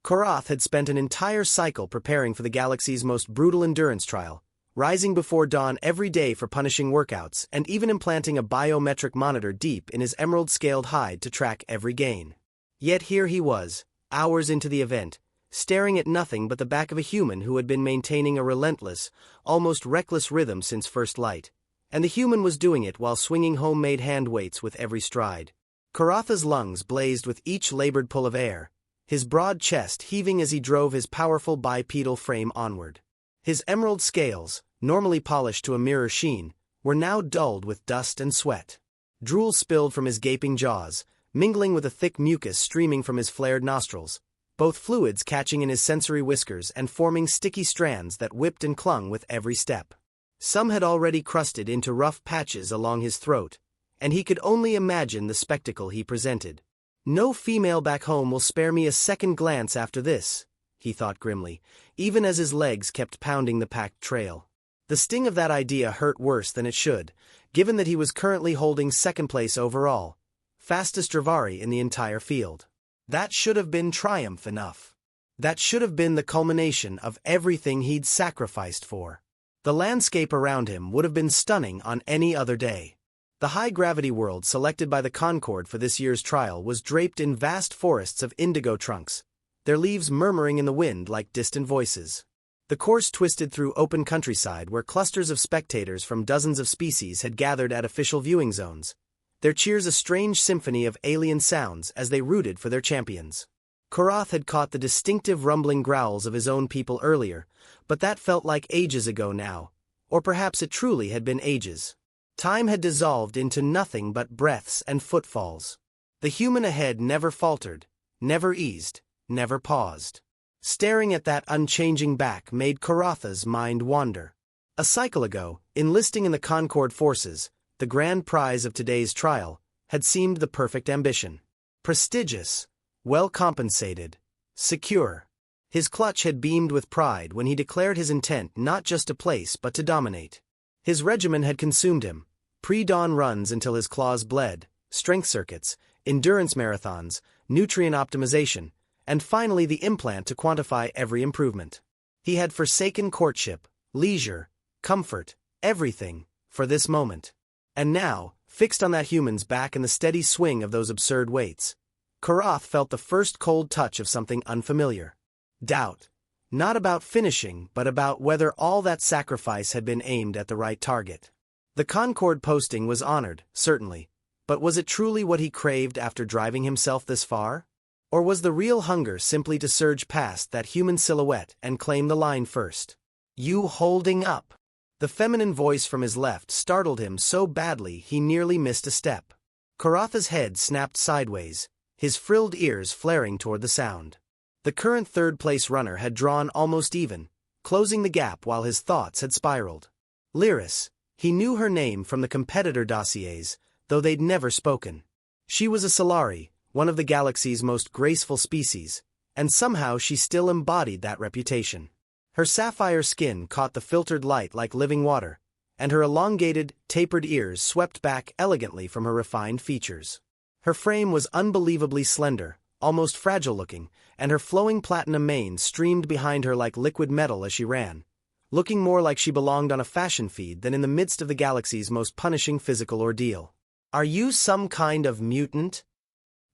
Korath had spent an entire cycle preparing for the galaxy's most brutal endurance trial, rising before dawn every day for punishing workouts and even implanting a biometric monitor deep in his emerald-scaled hide to track every gain. Yet here he was, hours into the event, staring at nothing but the back of a human who had been maintaining a relentless, almost reckless rhythm since first light, and the human was doing it while swinging homemade hand weights with every stride. Korath's lungs blazed with each labored pull of air, his broad chest heaving as he drove his powerful bipedal frame onward. His emerald scales, normally polished to a mirror sheen, were now dulled with dust and sweat. Drool spilled from his gaping jaws, mingling with a thick mucus streaming from his flared nostrils, both fluids catching in his sensory whiskers and forming sticky strands that whipped and clung with every step. Some had already crusted into rough patches along his throat, and he could only imagine the spectacle he presented. No female back home will spare me a second glance after this, he thought grimly, even as his legs kept pounding the packed trail. The sting of that idea hurt worse than it should, given that he was currently holding second place overall, fastest Dravari in the entire field. That should have been triumph enough. That should have been the culmination of everything he'd sacrificed for. The landscape around him would have been stunning on any other day. The high-gravity world selected by the Concord for this year's trial was draped in vast forests of indigo trunks, their leaves murmuring in the wind like distant voices. The course twisted through open countryside where clusters of spectators from dozens of species had gathered at official viewing zones, their cheers a strange symphony of alien sounds as they rooted for their champions. Korath had caught the distinctive rumbling growls of his own people earlier, but that felt like ages ago now, or perhaps it truly had been ages. Time had dissolved into nothing but breaths and footfalls. The human ahead never faltered, never eased, never paused. Staring at that unchanging back made Korath's mind wander. A cycle ago, enlisting in the Concord forces, the grand prize of today's trial, had seemed the perfect ambition. Prestigious, well compensated, secure. His clutch had beamed with pride when he declared his intent not just to place but to dominate. His regimen had consumed him. Pre-dawn runs until his claws bled, strength circuits, endurance marathons, nutrient optimization, and finally the implant to quantify every improvement. He had forsaken courtship, leisure, comfort, everything, for this moment. And now, fixed on that human's back and the steady swing of those absurd weights, Korath felt the first cold touch of something unfamiliar. Doubt. Not about finishing, but about whether all that sacrifice had been aimed at the right target. The Concord posting was honored, certainly, but was it truly what he craved after driving himself this far? Or was the real hunger simply to surge past that human silhouette and claim the line first? You holding up? The feminine voice from his left startled him so badly he nearly missed a step. Korath's head snapped sideways, his frilled ears flaring toward the sound. The current third-place runner had drawn almost even, closing the gap while his thoughts had spiraled. Lyris. He knew her name from the competitor dossiers, though they'd never spoken. She was a Solari, one of the galaxy's most graceful species, and somehow she still embodied that reputation. Her sapphire skin caught the filtered light like living water, and her elongated, tapered ears swept back elegantly from her refined features. Her frame was unbelievably slender, almost fragile-looking, and her flowing platinum mane streamed behind her like liquid metal as she ran, looking more like she belonged on a fashion feed than in the midst of the galaxy's most punishing physical ordeal. Are you some kind of mutant?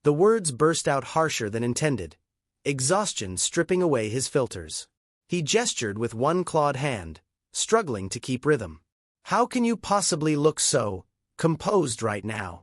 The words burst out harsher than intended, exhaustion stripping away his filters. He gestured with one clawed hand, struggling to keep rhythm. How can you possibly look so composed right now?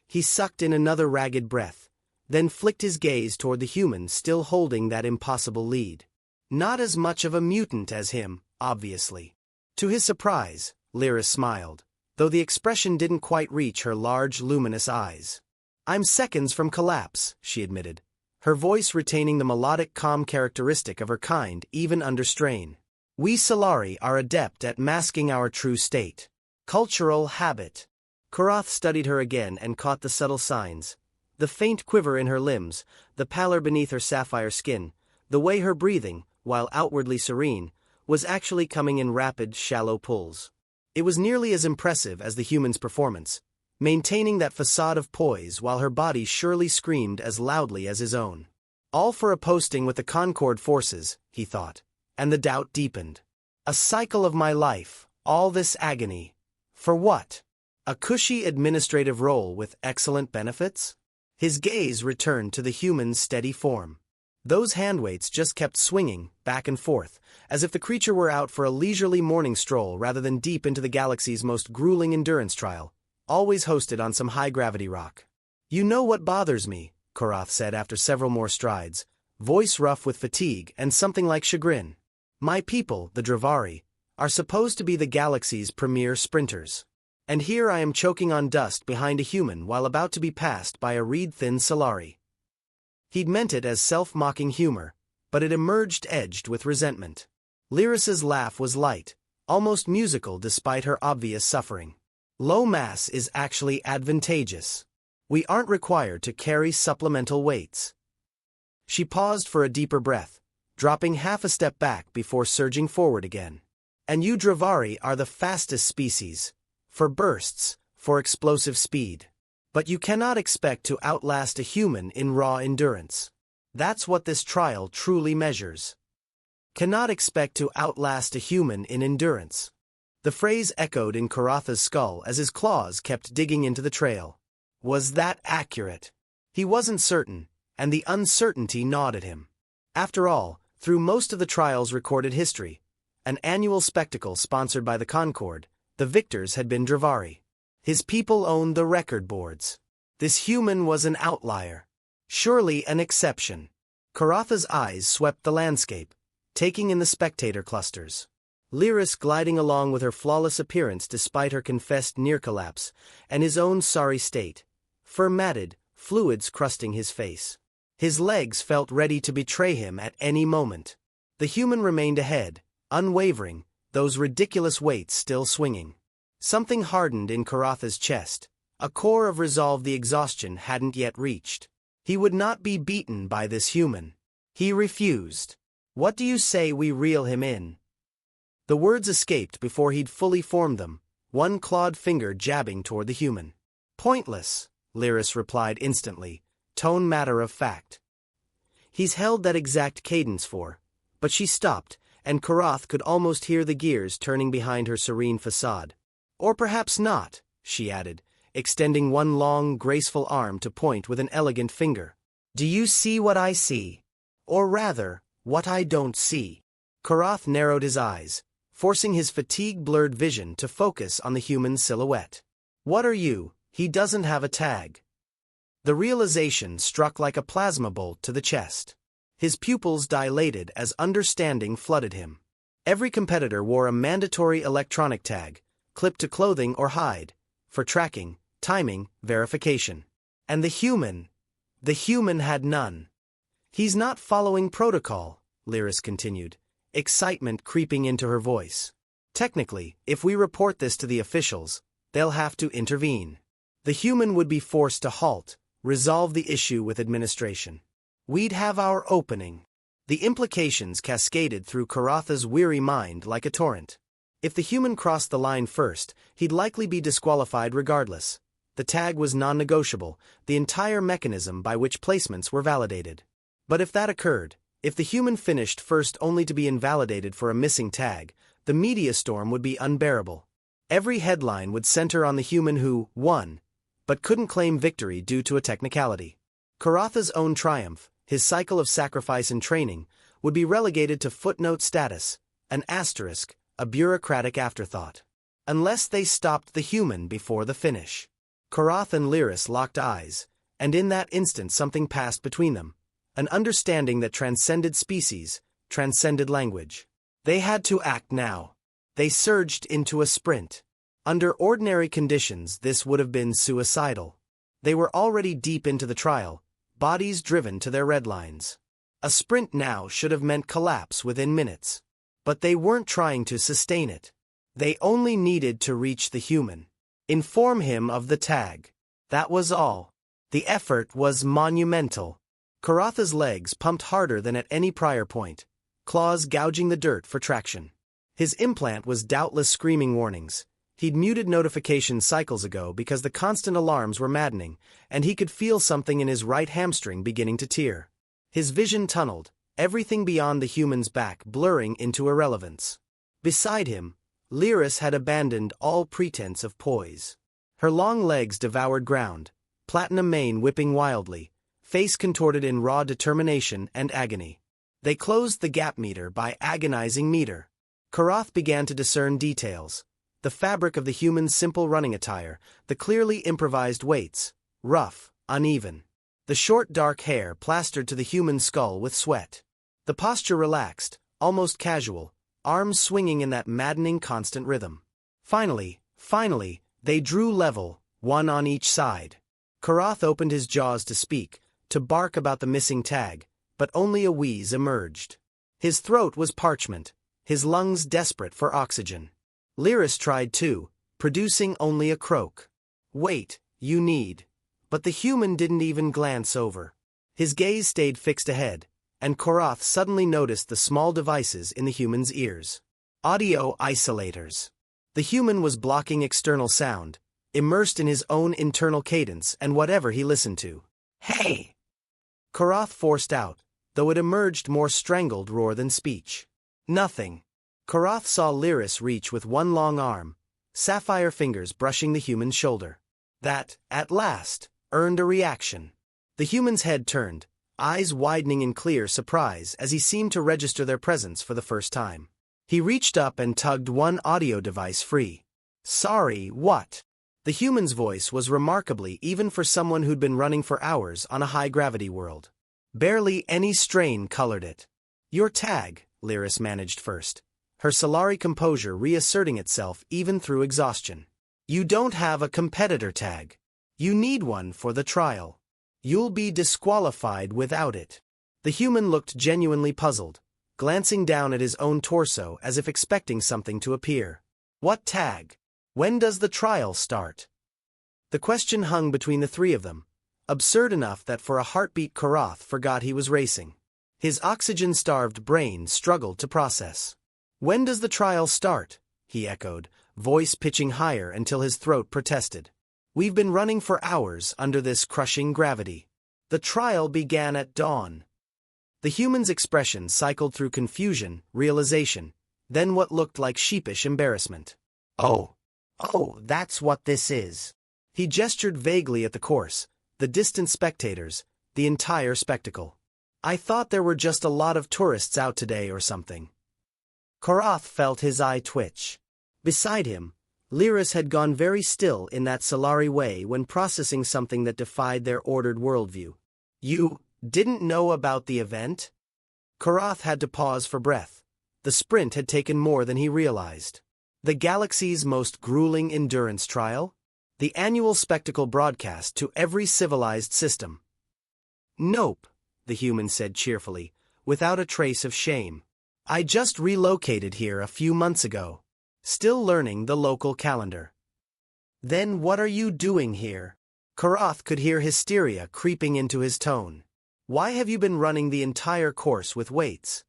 He sucked in another ragged breath, then flicked his gaze toward the human still holding that impossible lead. Not as much of a mutant as him, obviously. To his surprise, Lyris smiled, though the expression didn't quite reach her large, luminous eyes. I'm seconds from collapse, she admitted, her voice retaining the melodic calm characteristic of her kind even under strain. We Solari are adept at masking our true state. Cultural habit. Korath studied her again and caught the subtle signs. The faint quiver in her limbs, the pallor beneath her sapphire skin, the way her breathing, while outwardly serene, was actually coming in rapid, shallow pulls. It was nearly as impressive as the human's performance, maintaining that facade of poise while her body surely screamed as loudly as his own. All for a posting with the Concord forces, he thought, and the doubt deepened. A cycle of my life, all this agony. For what? A cushy administrative role with excellent benefits? His gaze returned to the human's steady form. Those handweights just kept swinging, back and forth, as if the creature were out for a leisurely morning stroll rather than deep into the galaxy's most grueling endurance trial, always hosted on some high-gravity rock. You know what bothers me, Korath said after several more strides, voice rough with fatigue and something like chagrin. My people, the Dravari, are supposed to be the galaxy's premier sprinters. And here I am choking on dust behind a human while about to be passed by a reed-thin Solari. He'd meant it as self-mocking humor, but it emerged edged with resentment. Lyris's laugh was light, almost musical despite her obvious suffering. Low mass is actually advantageous. We aren't required to carry supplemental weights. She paused for a deeper breath, dropping half a step back before surging forward again. And you Dravari are the fastest species. For bursts, for explosive speed. But you cannot expect to outlast a human in raw endurance. That's what this trial truly measures. Cannot expect to outlast a human in endurance. The phrase echoed in Karatha's skull as his claws kept digging into the trail. Was that accurate? He wasn't certain, and the uncertainty gnawed at him. After all, through most of the trial's recorded history, an annual spectacle sponsored by the Concord, the victors had been Dravari. His people owned the record boards. This human was an outlier. Surely an exception. Karatha's eyes swept the landscape, taking in the spectator clusters. Lyris gliding along with her flawless appearance despite her confessed near-collapse, and his own sorry state. Fur-matted, fluids crusting his face. His legs felt ready to betray him at any moment. The human remained ahead, unwavering, those ridiculous weights still swinging. Something hardened in Karatha's chest, a core of resolve the exhaustion hadn't yet reached. He would not be beaten by this human. He refused. What do you say we reel him in? The words escaped before he'd fully formed them, one clawed finger jabbing toward the human. Pointless, Lyris replied instantly, tone matter of fact. He's held that exact cadence for. But she stopped, and Karath could almost hear the gears turning behind her serene facade. Or perhaps not, she added, extending one long, graceful arm to point with an elegant finger. Do you see what I see? Or rather, what I don't see? Karath narrowed his eyes, forcing his fatigue-blurred vision to focus on the human silhouette. What are you? He doesn't have a tag. The realization struck like a plasma bolt to the chest. His pupils dilated as understanding flooded him. Every competitor wore a mandatory electronic tag, clipped to clothing or hide, for tracking, timing, verification. And the human had none. He's not following protocol, Lyris continued, excitement creeping into her voice. Technically, if we report this to the officials, they'll have to intervene. The human would be forced to halt, resolve the issue with administration. We'd have our opening. The implications cascaded through Karatha's weary mind like a torrent. If the human crossed the line first, he'd likely be disqualified regardless. The tag was non-negotiable, the entire mechanism by which placements were validated. But if that occurred, if the human finished first only to be invalidated for a missing tag, the media storm would be unbearable. Every headline would center on the human who won, but couldn't claim victory due to a technicality. Karatha's own triumph, his cycle of sacrifice and training, would be relegated to footnote status, an asterisk, a bureaucratic afterthought. Unless they stopped the human before the finish. Karath and Lyris locked eyes, and in that instant something passed between them, an understanding that transcended species, transcended language. They had to act now. They surged into a sprint. Under ordinary conditions this would have been suicidal. They were already deep into the trial, bodies driven to their red lines. A sprint now should have meant collapse within minutes. But they weren't trying to sustain it. They only needed to reach the human. Inform him of the tag. That was all. The effort was monumental. Karatha's legs pumped harder than at any prior point, claws gouging the dirt for traction. His implant was doubtless screaming warnings. He'd muted notifications cycles ago because the constant alarms were maddening, and he could feel something in his right hamstring beginning to tear. His vision tunneled, everything beyond the human's back blurring into irrelevance. Beside him, Lyris had abandoned all pretense of poise. Her long legs devoured ground, platinum mane whipping wildly, face contorted in raw determination and agony. They closed the gap meter by agonizing meter. Karath began to discern details. The fabric of the human's simple running attire, the clearly improvised weights, rough, uneven. The short dark hair plastered to the human skull with sweat. The posture relaxed, almost casual, arms swinging in that maddening constant rhythm. Finally, they drew level, one on each side. Karath opened his jaws to speak, to bark about the missing tag, but only a wheeze emerged. His throat was parchment, his lungs desperate for oxygen. Lyris tried too, producing only a croak. "Wait, you need." But the human didn't even glance over. His gaze stayed fixed ahead, and Karath suddenly noticed the small devices in the human's ears. Audio isolators. The human was blocking external sound, immersed in his own internal cadence and whatever he listened to. "Hey!" Karath forced out, though it emerged more strangled roar than speech. "Nothing." Karath saw Lyris reach with one long arm, sapphire fingers brushing the human's shoulder. That, at last, earned a reaction. The human's head turned, eyes widening in clear surprise as he seemed to register their presence for the first time. He reached up and tugged one audio device free. "Sorry, what?" The human's voice was remarkably even for someone who'd been running for hours on a high-gravity world. Barely any strain colored it. "Your tag," Lyris managed first, her Solari composure reasserting itself even through exhaustion. "You don't have a competitor tag. You need one for the trial. You'll be disqualified without it." The human looked genuinely puzzled, glancing down at his own torso as if expecting something to appear. "What tag? When does the trial start?" The question hung between the three of them, absurd enough that for a heartbeat Karath forgot he was racing. His oxygen-starved brain struggled to process. "When does the trial start?" he echoed, voice pitching higher until his throat protested. "We've been running for hours under this crushing gravity. The trial began at dawn." The human's expression cycled through confusion, realization, then what looked like sheepish embarrassment. Oh, that's what this is." He gestured vaguely at the course, the distant spectators, the entire spectacle. "I thought there were just a lot of tourists out today or something." Karath felt his eye twitch. Beside him, Lyris had gone very still in that Solari way when processing something that defied their ordered worldview. "You didn't know about the event?" Karath had to pause for breath. The sprint had taken more than he realized. The galaxy's most grueling endurance trial? The annual spectacle broadcast to every civilized system. "Nope," the human said cheerfully, without a trace of shame. "I just relocated here a few months ago. Still learning the local calendar." "Then what are you doing here?" Karath could hear hysteria creeping into his tone. "Why have you been running the entire course with weights?"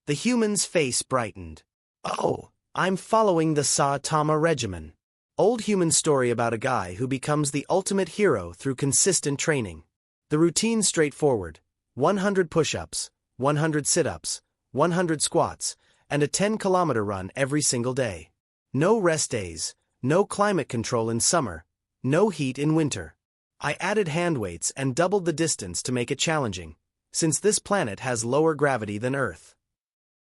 The human's face brightened. "Oh, I'm following the Saitama regimen. Old human story about a guy who becomes the ultimate hero through consistent training. The routine's straightforward. 100 push-ups, 100 sit-ups, 100 squats, and a 10-kilometer run every single day. No rest days, no climate control in summer, no heat in winter. I added hand weights and doubled the distance to make it challenging, since this planet has lower gravity than Earth."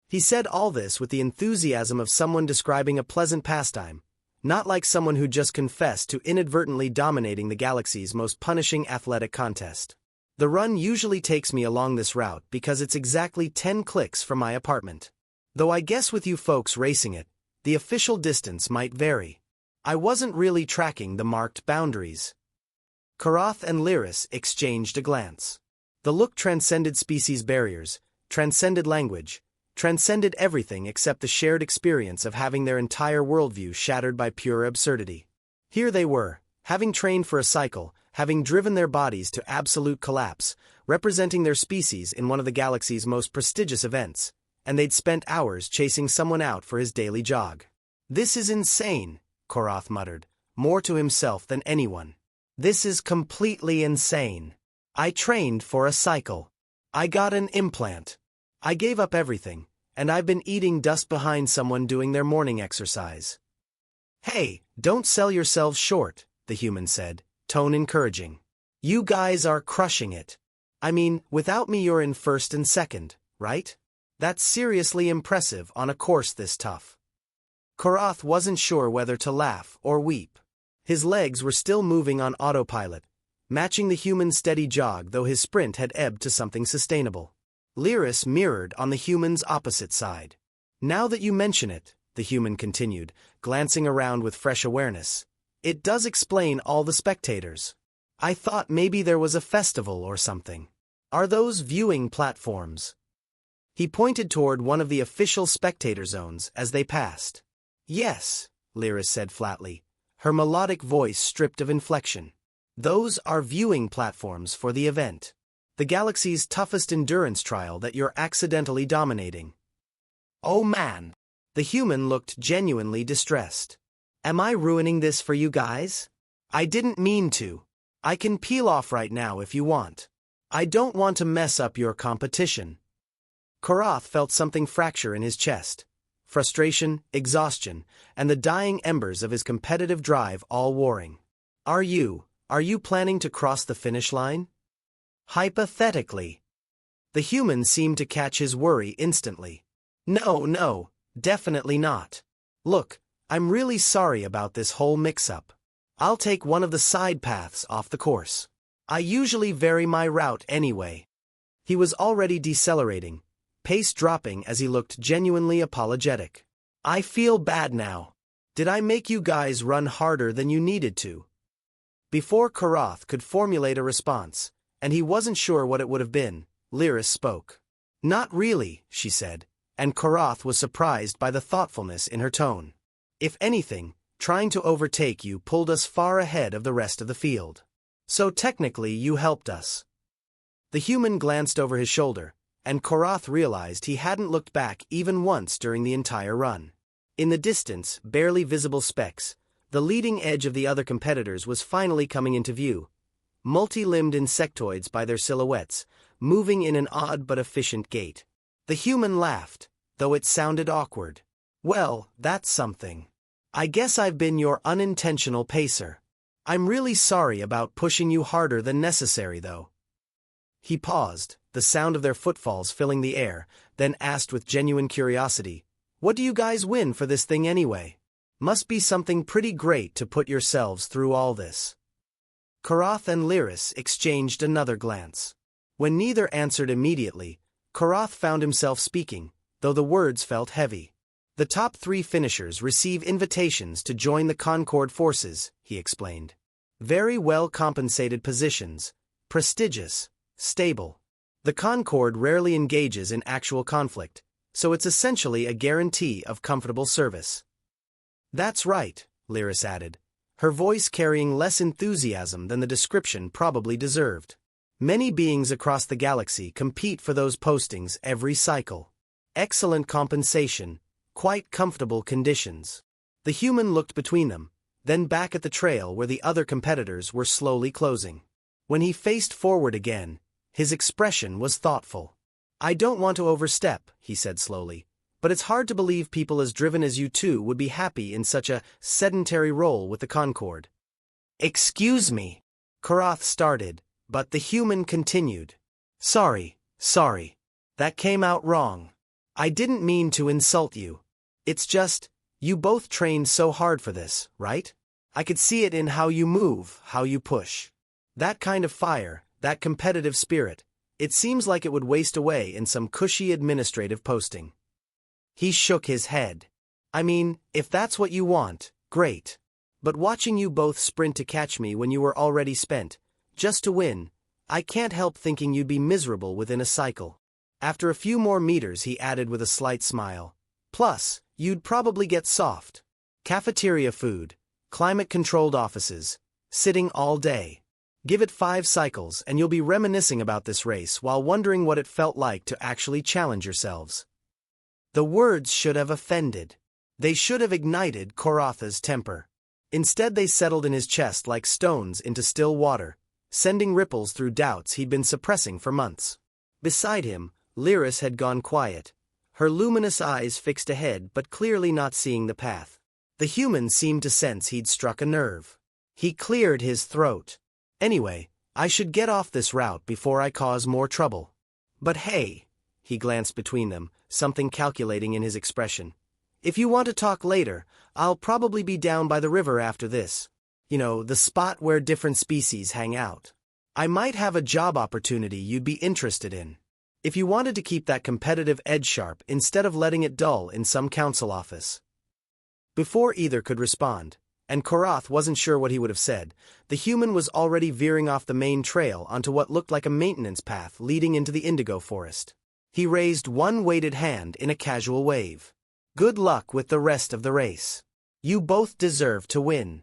He said all this with the enthusiasm of someone describing a pleasant pastime, not like someone who just confessed to inadvertently dominating the galaxy's most punishing athletic contest. "The run usually takes me along this route because it's exactly 10 clicks from my apartment. Though I guess with you folks racing it, the official distance might vary. I wasn't really tracking the marked boundaries." Karath and Lyris exchanged a glance. The look transcended species barriers, transcended language, transcended everything except the shared experience of having their entire worldview shattered by pure absurdity. Here they were, having trained for a cycle, having driven their bodies to absolute collapse, representing their species in one of the galaxy's most prestigious events, and they'd spent hours chasing someone out for his daily jog. "This is insane," Karath muttered, more to himself than anyone. "This is completely insane. I trained for a cycle. I got an implant. I gave up everything, and I've been eating dust behind someone doing their morning exercise. Hey, don't sell yourselves short, the human said, tone encouraging. You guys are crushing it. I mean, without me you're in first and second, right? That's seriously impressive on a course this tough. Korath wasn't sure whether to laugh or weep. His legs were still moving on autopilot, matching the human's steady jog though his sprint had ebbed to something sustainable. Lyris mirrored on the human's opposite side. Now that you mention it, the human continued, glancing around with fresh awareness, it does explain all the spectators. I thought maybe there was a festival or something. Are those viewing platforms? He pointed toward one of the official spectator zones as they passed. Yes, Lyris said flatly, her melodic voice stripped of inflection. Those are viewing platforms for the event. The galaxy's toughest endurance trial that you're accidentally dominating. Oh man! The human looked genuinely distressed. Am I ruining this for you guys? I didn't mean to. I can peel off right now if you want. I don't want to mess up your competition. Korath felt something fracture in his chest. Frustration, exhaustion, and the dying embers of his competitive drive all warring. Are you planning to cross the finish line? Hypothetically. The human seemed to catch his worry instantly. No, definitely not. Look, I'm really sorry about this whole mix-up. I'll take one of the side paths off the course. I usually vary my route anyway. He was already decelerating, pace dropping as he looked genuinely apologetic. I feel bad now. Did I make you guys run harder than you needed to? Before Korath could formulate a response, and he wasn't sure what it would have been, Lyris spoke. Not really, she said, and Korath was surprised by the thoughtfulness in her tone. If anything, trying to overtake you pulled us far ahead of the rest of the field. So technically you helped us. The human glanced over his shoulder, and Korath realized he hadn't looked back even once during the entire run. In the distance, barely visible specks, the leading edge of the other competitors was finally coming into view. Multi-limbed insectoids by their silhouettes, moving in an odd but efficient gait. The human laughed, though it sounded awkward. Well, that's something. I guess I've been your unintentional pacer. I'm really sorry about pushing you harder than necessary, though. He paused, the sound of their footfalls filling the air, then asked with genuine curiosity, "What do you guys win for this thing anyway? Must be something pretty great to put yourselves through all this." Korath and Lyris exchanged another glance. When neither answered immediately, Korath found himself speaking, though the words felt heavy. The top 3 finishers receive invitations to join the Concord forces, he explained. Very well-compensated positions, prestigious, stable. The Concord rarely engages in actual conflict, so it's essentially a guarantee of comfortable service. That's right, Lyris added, her voice carrying less enthusiasm than the description probably deserved. Many beings across the galaxy compete for those postings every cycle. Excellent compensation, quite comfortable conditions. The human looked between them, then back at the trail where the other competitors were slowly closing. When he faced forward again, his expression was thoughtful. I don't want to overstep, he said slowly, but it's hard to believe people as driven as you two would be happy in such a sedentary role with the Concord. Excuse me. Korath started, but the human continued. Sorry. That came out wrong. I didn't mean to insult you. It's just, you both trained so hard for this, right? I could see it in how you move, how you push. That kind of fire, that competitive spirit, it seems like it would waste away in some cushy administrative posting. He shook his head. I mean, if that's what you want, great. But watching you both sprint to catch me when you were already spent, just to win, I can't help thinking you'd be miserable within a cycle. After a few more meters, he added with a slight smile. Plus, you'd probably get soft. Cafeteria food, climate-controlled offices, sitting all day. Give it 5 cycles and you'll be reminiscing about this race while wondering what it felt like to actually challenge yourselves. The words should have offended. They should have ignited Koratha's temper. Instead they settled in his chest like stones into still water, sending ripples through doubts he'd been suppressing for months. Beside him, Lyris had gone quiet, her luminous eyes fixed ahead but clearly not seeing the path. The human seemed to sense he'd struck a nerve. He cleared his throat. Anyway, I should get off this route before I cause more trouble. But hey, he glanced between them, something calculating in his expression. If you want to talk later, I'll probably be down by the river after this. You know, the spot where different species hang out. I might have a job opportunity you'd be interested in. If you wanted to keep that competitive edge sharp instead of letting it dull in some council office. Before either could respond, and Korath wasn't sure what he would have said, the human was already veering off the main trail onto what looked like a maintenance path leading into the indigo forest. He raised one weighted hand in a casual wave. Good luck with the rest of the race. You both deserve to win.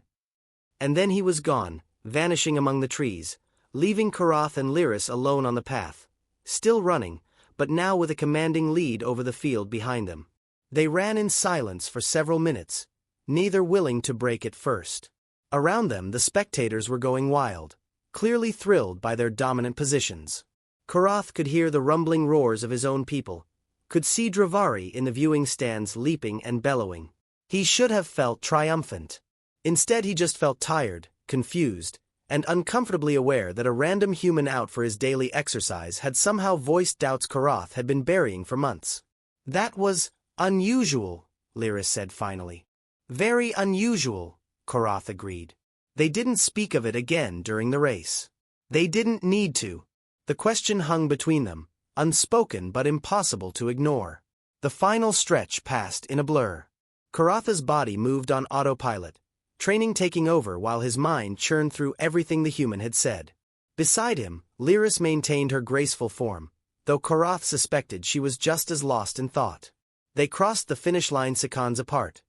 And then he was gone, vanishing among the trees, leaving Korath and Lyris alone on the path, still running, but now with a commanding lead over the field behind them. They ran in silence for several minutes, neither willing to break it first. Around them the spectators were going wild, clearly thrilled by their dominant positions. Korath could hear the rumbling roars of his own people, could see Dravari in the viewing stands leaping and bellowing. He should have felt triumphant. Instead he just felt tired, confused, and uncomfortably aware that a random human out for his daily exercise had somehow voiced doubts Korath had been burying for months. That was unusual, Lyris said finally. Very unusual, Korath agreed. They didn't speak of it again during the race. They didn't need to. The question hung between them, unspoken but impossible to ignore. The final stretch passed in a blur. Korath's body moved on autopilot, training taking over while his mind churned through everything the human had said. Beside him, Lyris maintained her graceful form, though Korath suspected she was just as lost in thought. They crossed the finish line seconds apart.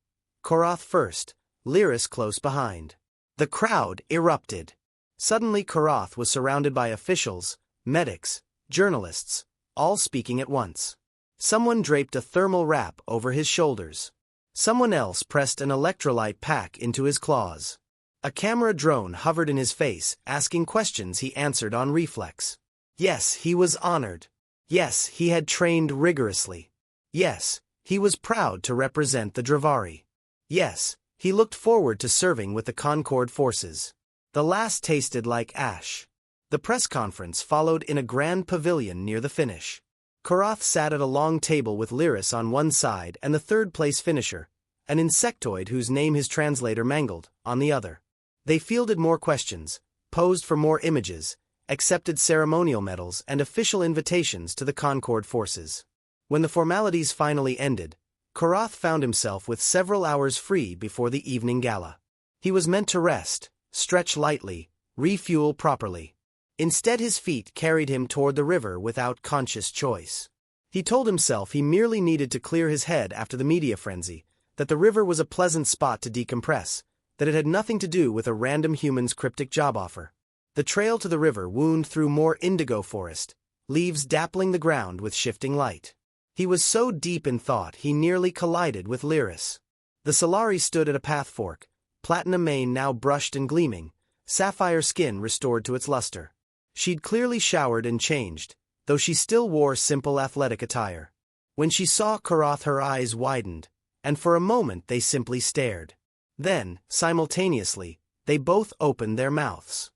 Korath first, Lyris close behind. The crowd erupted. Suddenly Korath was surrounded by officials, medics, journalists, all speaking at once. Someone draped a thermal wrap over his shoulders. Someone else pressed an electrolyte pack into his claws. A camera drone hovered in his face, asking questions he answered on reflex. Yes, he was honored. Yes, he had trained rigorously. Yes, he was proud to represent the Dravari. Yes, he looked forward to serving with the Concord forces. The last tasted like ash. The press conference followed in a grand pavilion near the finish. Korath sat at a long table with Lyris on one side and the third-place finisher, an insectoid whose name his translator mangled, on the other. They fielded more questions, posed for more images, accepted ceremonial medals and official invitations to the Concord forces. When the formalities finally ended, Korath found himself with several hours free before the evening gala. He was meant to rest, stretch lightly, refuel properly. Instead his feet carried him toward the river without conscious choice. He told himself he merely needed to clear his head after the media frenzy, that the river was a pleasant spot to decompress, that it had nothing to do with a random human's cryptic job offer. The trail to the river wound through more indigo forest, leaves dappling the ground with shifting light. He was so deep in thought he nearly collided with Lyris. The Solari stood at a path fork, platinum mane now brushed and gleaming, sapphire skin restored to its luster. She'd clearly showered and changed, though she still wore simple athletic attire. When she saw Korath her eyes widened, and for a moment they simply stared. Then, simultaneously, they both opened their mouths.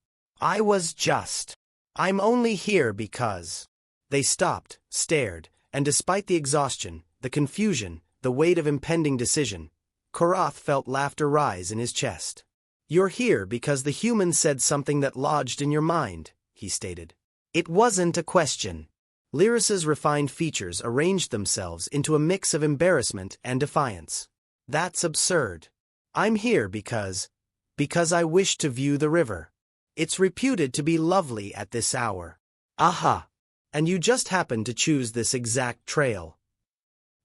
I'm only here because. They stopped, stared, and despite the exhaustion, the confusion, the weight of impending decision, Korath felt laughter rise in his chest. You're here because the human said something that lodged in your mind, he stated. It wasn't a question. Lyris's refined features arranged themselves into a mix of embarrassment and defiance. That's absurd. I'm here because I wish to view the river. It's reputed to be lovely at this hour. Aha! And you just happened to choose this exact trail.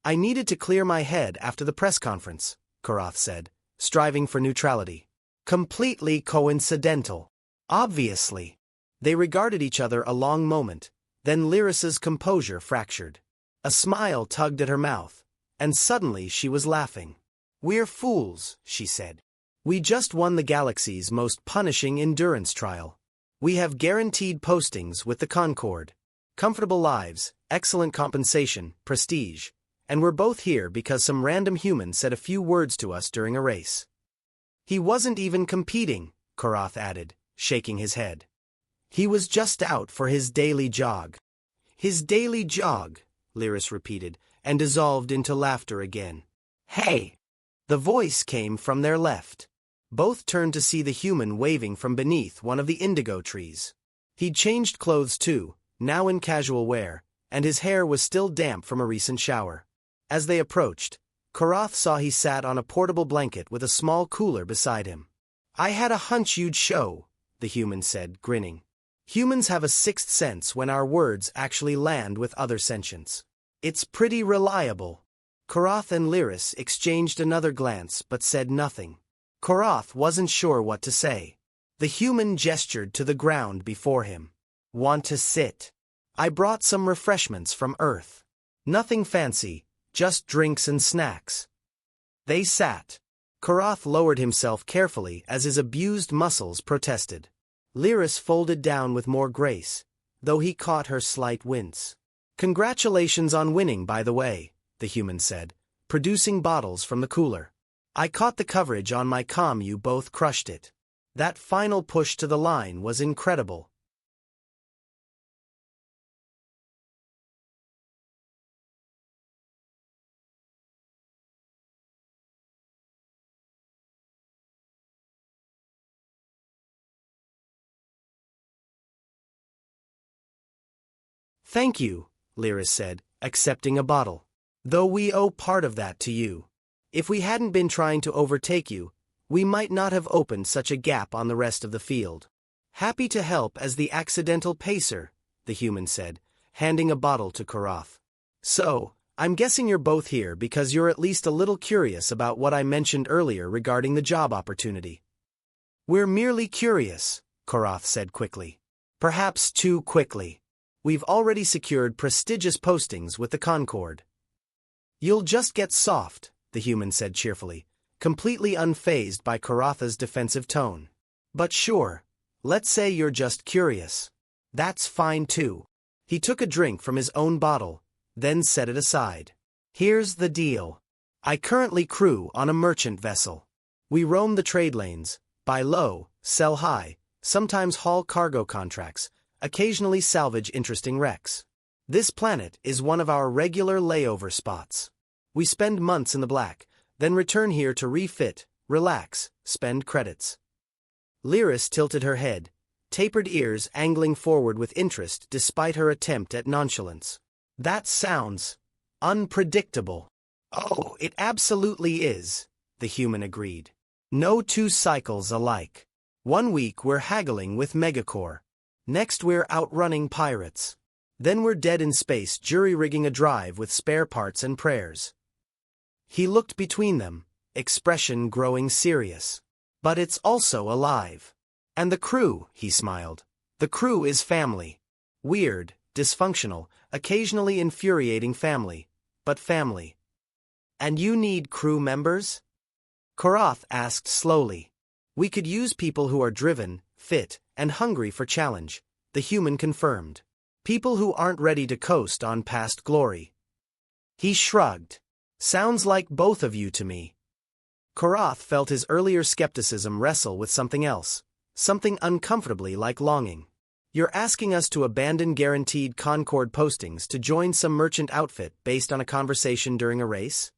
I needed to clear my head after the press conference, Korath said, striving for neutrality. Completely coincidental. Obviously. They regarded each other a long moment, then Lyris's composure fractured. A smile tugged at her mouth, and suddenly she was laughing. We're fools, she said. We just won the galaxy's most punishing endurance trial. We have guaranteed postings with the Concord. Comfortable lives, excellent compensation, prestige. And we're both here because some random human said a few words to us during a race. He wasn't even competing, Korath added, shaking his head. He was just out for his daily jog. His daily jog, Lyris repeated, and dissolved into laughter again. Hey! The voice came from their left. Both turned to see the human waving from beneath one of the indigo trees. He'd changed clothes too, now in casual wear, and his hair was still damp from a recent shower. As they approached, Korath saw he sat on a portable blanket with a small cooler beside him. I had a hunch you'd show, the human said, grinning. Humans have a sixth sense when our words actually land with other sentients. It's pretty reliable. Korath and Lyris exchanged another glance but said nothing. Korath wasn't sure what to say. The human gestured to the ground before him. Want to sit? I brought some refreshments from Earth. Nothing fancy, just drinks and snacks. They sat. Korath lowered himself carefully as his abused muscles protested. Lyris folded down with more grace, though he caught her slight wince. Congratulations on winning, by the way, the human said, producing bottles from the cooler. I caught the coverage on my comm. You both crushed it. That final push to the line was incredible. Thank you, Lyris said, accepting a bottle. Though we owe part of that to you. If we hadn't been trying to overtake you, we might not have opened such a gap on the rest of the field. Happy to help as the accidental pacer, the human said, handing a bottle to Korath. So, I'm guessing you're both here because you're at least a little curious about what I mentioned earlier regarding the job opportunity. We're merely curious, Korath said quickly. Perhaps too quickly. We've already secured prestigious postings with the Concord. You'll just get soft, the human said cheerfully, completely unfazed by Koratha's defensive tone. But sure, let's say you're just curious. That's fine too. He took a drink from his own bottle, then set it aside. Here's the deal. I currently crew on a merchant vessel. We roam the trade lanes, buy low, sell high, sometimes haul cargo contracts, occasionally salvage interesting wrecks. This planet is one of our regular layover spots. We spend months in the black, then return here to refit, relax, spend credits. Lyris tilted her head, tapered ears angling forward with interest despite her attempt at nonchalance. That sounds unpredictable. Oh, it absolutely is, the human agreed. No two cycles alike. 1 week we're haggling with Megacore. Next we're outrunning pirates. Then we're dead in space jury-rigging a drive with spare parts and prayers. He looked between them, expression growing serious. But it's also alive. And the crew, he smiled. The crew is family. Weird, dysfunctional, occasionally infuriating family, but family. And you need crew members? Korath asked slowly. We could use people who are driven, fit, and hungry for challenge, the human confirmed. People who aren't ready to coast on past glory. He shrugged. Sounds like both of you to me. Korath felt his earlier skepticism wrestle with something else, something uncomfortably like longing. You're asking us to abandon guaranteed Concord postings to join some merchant outfit based on a conversation during a race?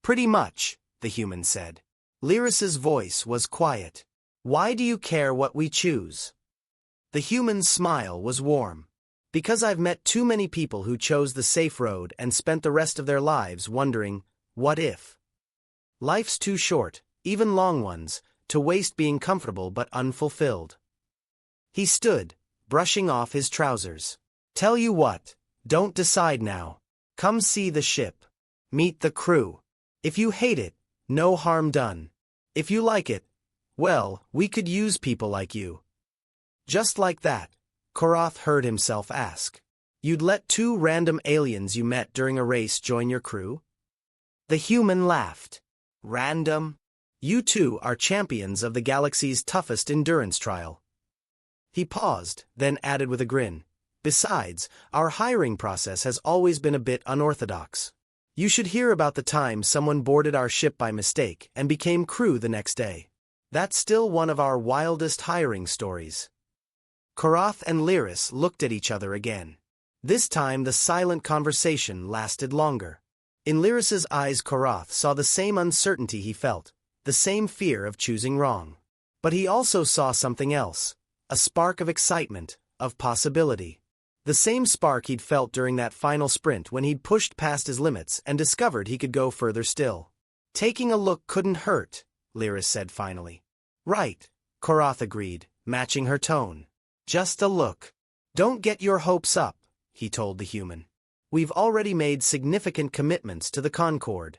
Pretty much, the human said. Lyris's voice was quiet. Why do you care what we choose? The human's smile was warm. Because I've met too many people who chose the safe road and spent the rest of their lives wondering, what if? Life's too short, even long ones, to waste being comfortable but unfulfilled. He stood, brushing off his trousers. Tell you what, don't decide now. Come see the ship. Meet the crew. If you hate it, no harm done. If you like it, well, we could use people like you. Just like that, Korath heard himself ask. You'd let 2 random aliens you met during a race join your crew? The human laughed. Random? You two are champions of the galaxy's toughest endurance trial. He paused, then added with a grin. Besides, our hiring process has always been a bit unorthodox. You should hear about the time someone boarded our ship by mistake and became crew the next day. That's still one of our wildest hiring stories." Korath and Lyris looked at each other again. This time the silent conversation lasted longer. In Lyris's eyes Korath saw the same uncertainty he felt, the same fear of choosing wrong. But he also saw something else, a spark of excitement, of possibility. The same spark he'd felt during that final sprint when he'd pushed past his limits and discovered he could go further still. "Taking a look couldn't hurt," Lyris said finally. "Right," Korath agreed, matching her tone. "Just a look. Don't get your hopes up," he told the human. "We've already made significant commitments to the Concorde."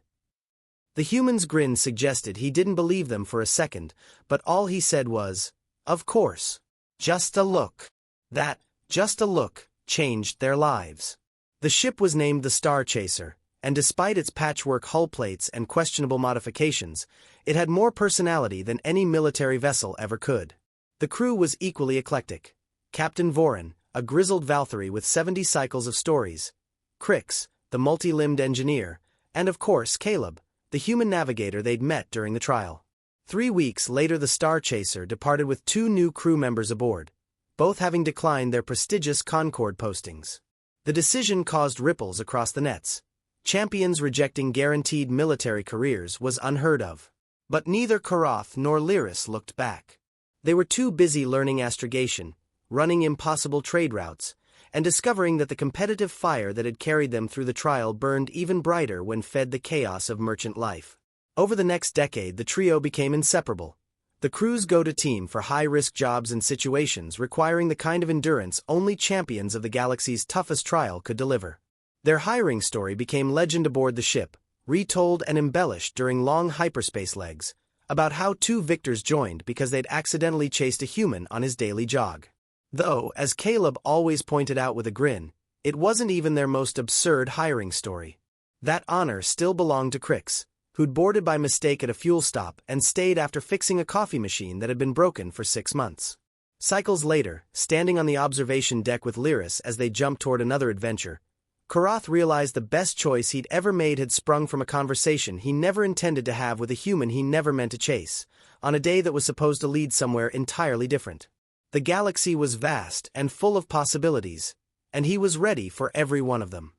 The human's grin suggested he didn't believe them for a second, but all he said was, "Of course. Just a look." That, just a look, changed their lives. The ship was named the Star Chaser, and despite its patchwork hull plates and questionable modifications, it had more personality than any military vessel ever could. The crew was equally eclectic. Captain Vorin, a grizzled Valkyrie with 70 cycles of stories, Crix, the multi-limbed engineer, and of course Caleb, the human navigator they'd met during the trial. 3 weeks later the Star Chaser departed with 2 new crew members aboard, both having declined their prestigious Concorde postings. The decision caused ripples across the nets. Champions rejecting guaranteed military careers was unheard of. But neither Korath nor Lyris looked back. They were too busy learning astrogation, running impossible trade routes, and discovering that the competitive fire that had carried them through the trial burned even brighter when fed the chaos of merchant life. Over the next decade the trio became inseparable. The crew's go-to team for high-risk jobs and situations requiring the kind of endurance only champions of the galaxy's toughest trial could deliver. Their hiring story became legend aboard the ship, retold and embellished during long hyperspace legs, about how 2 victors joined because they'd accidentally chased a human on his daily jog. Though, as Caleb always pointed out with a grin, it wasn't even their most absurd hiring story. That honor still belonged to Crix, who'd boarded by mistake at a fuel stop and stayed after fixing a coffee machine that had been broken for 6 months. Cycles later, standing on the observation deck with Lyris as they jumped toward another adventure, Korath realized the best choice he'd ever made had sprung from a conversation he never intended to have with a human he never meant to chase, on a day that was supposed to lead somewhere entirely different. The galaxy was vast and full of possibilities, and he was ready for every one of them.